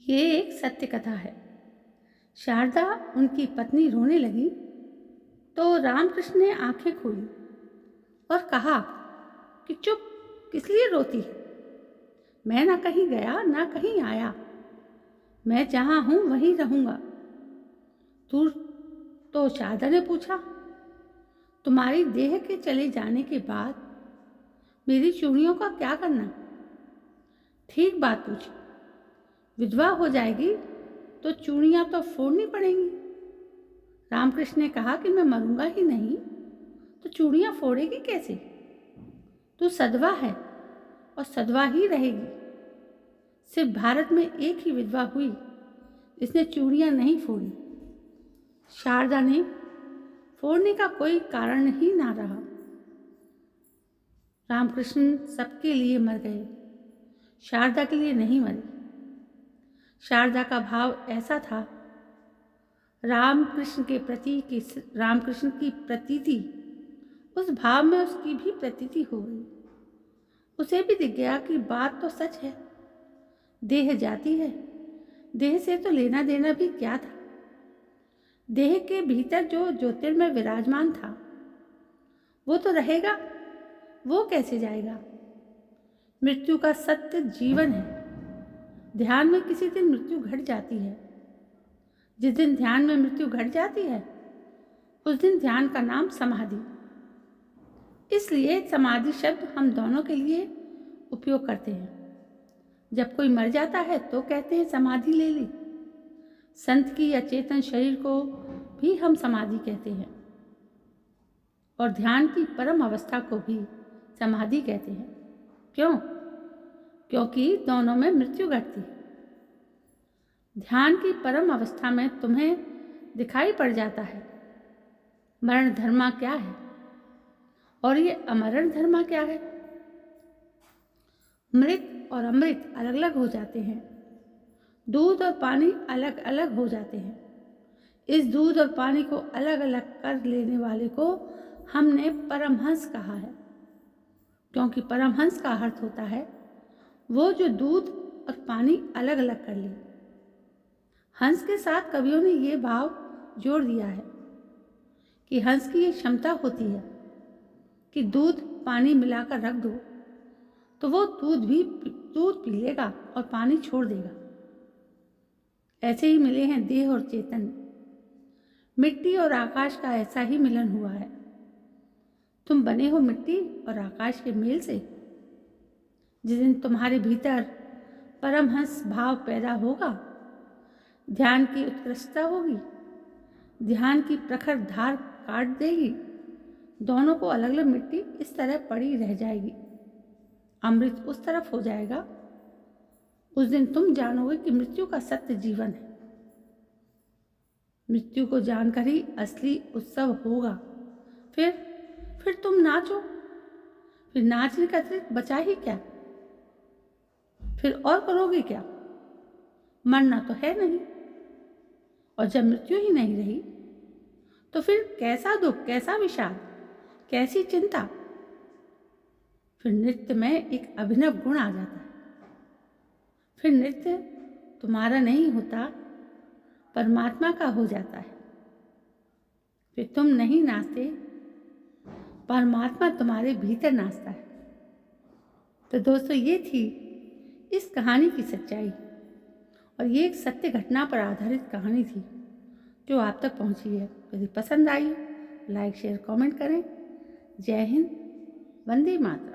ये एक सत्य कथा है। शारदा उनकी पत्नी रोने लगी तो रामकृष्ण ने आंखें खोली और कहा कि चुप, किस लिए रोती है? मैं ना कहीं गया ना कहीं आया, मैं जहाँ हूँ वहीं रहूँगा। तू तो शारदा ने पूछा, तुम्हारी देह के चले जाने के बाद मेरी चूड़ियों का क्या करना? ठीक बात पूछी, विधवा हो जाएगी तो चूड़ियाँ तो फोड़नी पड़ेंगी। रामकृष्ण ने कहा कि मैं मरूंगा ही नहीं तो चूड़ियाँ फोड़ेगी कैसे? तू सधवा है और सधवा ही रहेगी। सिर्फ भारत में एक ही विधवा हुई जिसने चूड़ियाँ नहीं फोड़ी। शारदा ने फोड़ने का कोई कारण ही ना रहा। रामकृष्ण सबके लिए मर गए, शारदा के लिए नहीं मरे। शारदा का भाव ऐसा था, रामकृष्ण की प्रतीति, उस भाव में उसकी भी प्रतीति हो गई। उसे भी दिख गया कि बात तो सच है, देह जाती है, देह से तो लेना देना भी क्या था। देह के भीतर जो ज्योतिर्मय विराजमान था वो तो रहेगा, वो कैसे जाएगा? मृत्यु का सत्य जीवन है। ध्यान में किसी दिन मृत्यु घट जाती है। जिस दिन ध्यान में मृत्यु घट जाती है उस दिन ध्यान का नाम समाधि। इसलिए समाधि शब्द हम दोनों के लिए उपयोग करते हैं। जब कोई मर जाता है तो कहते हैं समाधि ले ली। संत की अचेतन शरीर को भी हम समाधि कहते हैं और ध्यान की परम अवस्था को भी समाधि कहते हैं। क्यों? क्योंकि दोनों में मृत्यु घटती है। ध्यान की परम अवस्था में तुम्हें दिखाई पड़ जाता है मरण धर्मा क्या है और ये अमरण धर्मा क्या है। मृत और अमृत अलग अलग हो जाते हैं, दूध और पानी अलग अलग हो जाते हैं। इस दूध और पानी को अलग अलग कर लेने वाले को हमने परमहंस कहा है, क्योंकि परमहंस का अर्थ होता है वो जो दूध और पानी अलग अलग कर ले। हंस के साथ कवियों ने ये भाव जोड़ दिया है कि हंस की ये क्षमता होती है कि दूध पानी मिलाकर रख दो तो वो दूध पी लेगा और पानी छोड़ देगा। ऐसे ही मिले हैं देह और चेतन। मिट्टी और आकाश का ऐसा ही मिलन हुआ है। तुम बने हो मिट्टी और आकाश के मेल से। जिस दिन तुम्हारे भीतर परमहंस भाव पैदा होगा, ध्यान की उत्कृष्टता होगी, ध्यान की प्रखर धार काट देगी, दोनों को अलग अलग मिट्टी इस तरह पड़ी रह जाएगी, अमृत उस तरफ हो जाएगा। उस दिन तुम जानोगे कि मृत्यु का सत्य जीवन है। मृत्यु को जानकर ही असली उत्सव होगा। फिर तुम नाचो। फिर नाचने का अतिरिक्त बचा ही क्या? फिर और करोगे क्या? मरना तो है नहीं, और जब मृत्यु ही नहीं रही तो फिर कैसा दुख, कैसा विषाद, कैसी चिंता। फिर नृत्य में एक अभिनव गुण आ जाता है। फिर नृत्य तुम्हारा नहीं होता, परमात्मा का हो जाता है। फिर तुम नहीं नाचते, परमात्मा तुम्हारे भीतर नाचता है। तो दोस्तों, ये थी इस कहानी की सच्चाई, और ये एक सत्य घटना पर आधारित कहानी थी जो आप तक पहुंची है। यदि पसंद आई लाइक शेयर कमेंट करें। जय हिंद, वंदे मातरम।